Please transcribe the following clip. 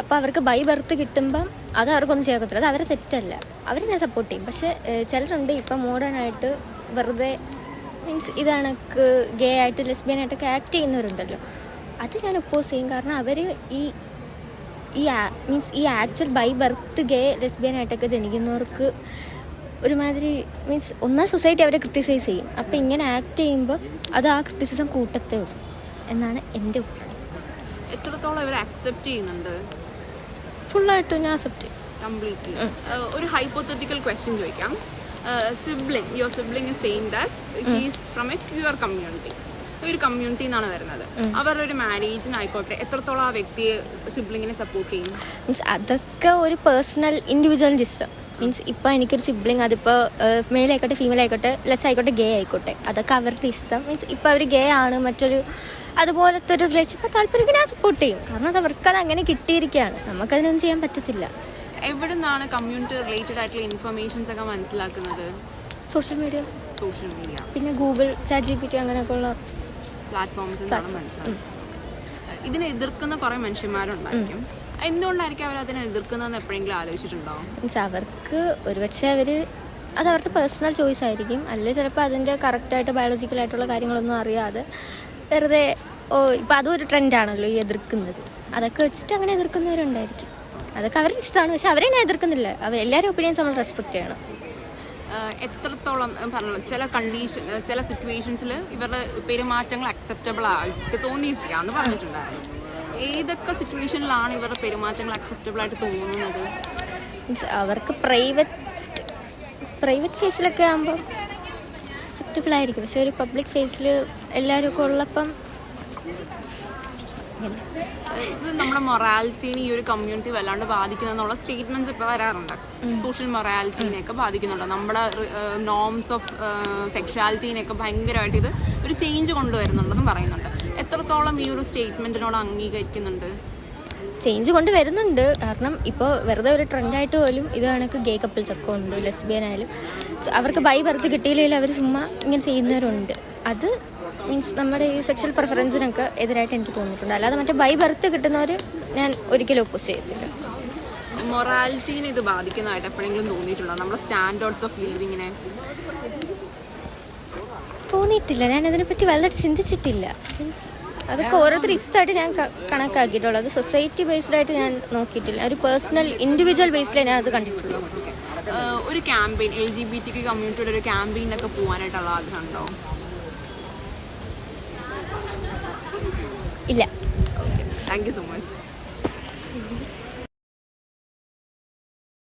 അപ്പോൾ അവർക്ക് by birth കിട്ടുമ്പം അത് അവർക്കൊന്നും ചെയ്യാക്കത്തില്ല, അത് അവരെ തെറ്റല്ല, അവരെന്നെ സപ്പോർട്ട് ചെയ്യും. പക്ഷേ ചിലരുണ്ട് ഇപ്പം മോഡേണായിട്ട് വെറുതെ മീൻസ് ഇതാണക്ക് ഗേ ആയിട്ട് ലെസ്ബിയനായിട്ടൊക്കെ ആക്ട് ചെയ്യുന്നവരുണ്ടല്ലോ, അത് ഞാൻ ഒപ്പോസ് ചെയ്യും. കാരണം അവർ ഈ ആക്ച്വൽ ബൈ ബർത്ത് ഗേ ലെസ്ബിയനായിട്ടൊക്കെ ജനിക്കുന്നവർക്ക് ഒരുമാതിരി മീൻസ് ഒന്നാം സൊസൈറ്റി അവരെ ക്രിട്ടിസൈസ് ചെയ്യും. അപ്പോൾ ഇങ്ങനെ ആക്ട് ചെയ്യുമ്പോൾ അത് ആ ക്രിറ്റിസിസം കൂട്ടത്തേ ഉള്ളൂ എന്നാണ് എൻ്റെ അഭിപ്രായം. എത്രത്തോളം ഇവർ അക്സെപ്റ്റ് ചെയ്യുന്നുണ്ട്? ഫുള്ളായിട്ട് ഞാൻ അക്സെപ്റ്റ് ചെയ്യും, കംപ്ലീറ്റ്ലി. ഒരു ഹൈപ്പോത്തറ്റിക്കൽ ക്വസ്റ്റ്യൻ ചോദിക്കാം. Your sibling is saying that he is from a queer community, ഒരു കമ്മ്യൂണിറ്റി എന്നാണ് വരുന്നത്. അവരുടെ ഒരു മാരേജിനായിക്കോട്ടെ എത്രത്തോളം ആ വ്യക്തിയെ സിബ്ലിങ്ങിനെ സപ്പോർട്ട് ചെയ്യും? മീൻസ് അതൊക്കെ ഒരു പേഴ്സണൽ ഇൻഡിവിജ്വലിസ്റ്റ്. മീൻസ് ഇപ്പോൾ എനിക്കൊരു സിബ്ലിങ്, അതിപ്പോൾ മെയിൽ ആയിക്കോട്ടെ ഫീമെയിൽ ആയിക്കോട്ടെ ലെസ് ആയിക്കോട്ടെ ഗേ ആയിക്കോട്ടെ, അതൊക്കെ അവരുടെ ഇഷ്ടം. മീൻസ് ഇപ്പോൾ അവർ ഗേ ആണ്, മറ്റൊരു അതുപോലത്തെ ഒരു റിലേഷൻഷിപ്പ് താല്പര്യം ഞാൻ സപ്പോർട്ട് ചെയ്യും. കാരണം അത് അവർക്കത് അങ്ങനെ കിട്ടിയിരിക്കുകയാണ്, നമുക്കതിനൊന്നും ചെയ്യാൻ പറ്റത്തില്ല. എവിടെ നിന്നാണ് കമ്മ്യൂണിറ്റി റിലേറ്റഡ് ആയിട്ടുള്ള ഇൻഫർമേഷൻസ് ഒക്കെ മനസ്സിലാക്കുന്നത്? സോഷ്യൽ മീഡിയ, പിന്നെ ഗൂഗിൾ, ChatGPT അങ്ങനെയൊക്കെ ഉള്ള പ്ലാറ്റ്ഫോംസ് എന്നാണ് മനസ്സിലാക്കുന്നത്. ഇതിനെ എതിർക്കുന്ന കുറേ മനുഷ്യന്മാരുണ്ടായിരിക്കും. എന്തുകൊണ്ടായിരിക്കും അവർ അതിനെ എതിർക്കുന്നതെന്ന് എപ്പോഴെങ്കിലും ആലോചിച്ചിട്ടുണ്ടാവും? മീൻസ് അവർക്ക് ഒരുപക്ഷെ അത് അവരുടെ പേഴ്സണൽ ചോയ്സ് ആയിരിക്കും, അല്ലെങ്കിൽ ചിലപ്പോൾ അതിൻ്റെ കറക്റ്റായിട്ട് ബയോളജിക്കലായിട്ടുള്ള കാര്യങ്ങളൊന്നും അറിയാതെ വെറുതെ ഇപ്പം അതും ഒരു ട്രെൻഡാണല്ലോ ഈ എതിർക്കുന്നത്, അതൊക്കെ വെച്ചിട്ട് അങ്ങനെ എതിർക്കുന്നവരുണ്ടായിരിക്കും. അതൊക്കെ അവരുടെ ഇഷ്ടമാണ്, പക്ഷെ അവരെ ഞാൻ എതിർക്കുന്നില്ല. എല്ലാവരും ഒപ്പീനിയൻസ് നമ്മൾ റെസ്പെക്ട് ചെയ്യണം. എത്രത്തോളം പറഞ്ഞു ചില സിറ്റുവേഷൻസിൽ ഇവരുടെ പെരുമാറ്റങ്ങൾ അക്സെപ്റ്റബിൾ ആയിട്ട് തോന്നിയിട്ടില്ല എന്ന് പറഞ്ഞിട്ടുണ്ടായിരുന്നു. ഏതൊക്കെ സിറ്റുവേഷനിലാണ് ഇവരുടെ പെരുമാറ്റങ്ങൾ അക്സെപ്റ്റബിൾ ആയിട്ട് തോന്നുന്നത്? മീൻസ് അവർക്ക് പ്രൈവറ്റ് ഫേസിലൊക്കെ ആകുമ്പോൾ അക്സെപ്റ്റബിൾ ആയിരിക്കും, പക്ഷെ ഒരു പബ്ലിക് ഫേസിൽ എല്ലാവരും ഒക്കെ ഉള്ളപ്പം ഇത് നമ്മുടെ മൊറാലിറ്റീനെ ഈ ഒരു കമ്മ്യൂണിറ്റി വല്ലാണ്ട് ബാധിക്കുന്നുള്ള സ്റ്റേറ്റ്മെന്റ്സ് ഇപ്പോൾ വരാറുണ്ട്. സോഷ്യൽ മൊറാലിറ്റീനെയൊക്കെ ബാധിക്കുന്നുണ്ട്, നമ്മുടെ നോംസ് ഓഫ് സെക്ഷുവാലിറ്റീനെയൊക്കെ ഭയങ്കരമായിട്ട് ഇത് ഒരു ചേഞ്ച് കൊണ്ടുവരുന്നുണ്ടെന്നും പറയുന്നുണ്ട്. എത്രത്തോളം ഈ ഒരു സ്റ്റേറ്റ്മെന്റിനോട് അംഗീകരിക്കുന്നുണ്ട്? ചേഞ്ച് കൊണ്ട് വരുന്നുണ്ട്. കാരണം ഇപ്പോൾ വെറുതെ ഒരു ട്രെൻഡായിട്ട് പോലും ഇത് കണക്ക് ഗേ കപ്പിൾസ് ഒക്കെ ഉണ്ട്, ലെസ്ബിയൻ ആയാലും അവർക്ക് ബൈ ബർത്ത് കിട്ടിയില്ലെങ്കിൽ അവർ ചുമ്മാ ഇങ്ങനെ ചെയ്യുന്നവരുണ്ട്. അത് മീൻസ് നമ്മുടെ ഈ സെക്ഷൽ പ്രിഫറൻസിനൊക്കെ എതിരായിട്ട് എനിക്ക് തോന്നിയിട്ടുണ്ട്. അല്ലാതെ മറ്റേ ബൈ ബർത്ത് കിട്ടുന്നവർ ഞാൻ ഒരിക്കലും ഒപ്പോസ് ചെയ്യത്തില്ല. മൊറാലിറ്റീനെ ഇത് ബാധിക്കുന്നതായിട്ട് എപ്പോഴെങ്കിലും തോന്നിയിട്ടുണ്ടോ? നമ്മുടെ സ്റ്റാൻഡേർഡ്സ് ഓഫ് ലിവിങ്ങിനെ തോന്നിയിട്ടില്ല, ഞാൻ അതിനെപ്പറ്റി വളരെ ചിന്തിച്ചിട്ടില്ല. മീൻസ് അതൊക്കെ ഓരോരുത്തർ ഇഷ്ടമായിട്ട് ഞാൻ കണക്കാക്കിയിട്ടുള്ളൂ, അത് സൊസൈറ്റി ബേസ്ഡായിട്ട് ഞാൻ നോക്കിയിട്ടില്ല. ഒരു പേഴ്സണൽ ഇൻഡിവിജ്വൽ ബേസിലേ ഞാൻ അത് കണ്ടിട്ടുള്ളൂ. ഒരു ക്യാമ്പയിൻ LGBT കമ്മ്യൂണിറ്റിയുടെ ഒരു ക്യാമ്പയിനൊക്കെ പോകാനായിട്ടുള്ള ആഗ്രഹം ഉണ്ടോ? ഇല്ല. Thank you so much.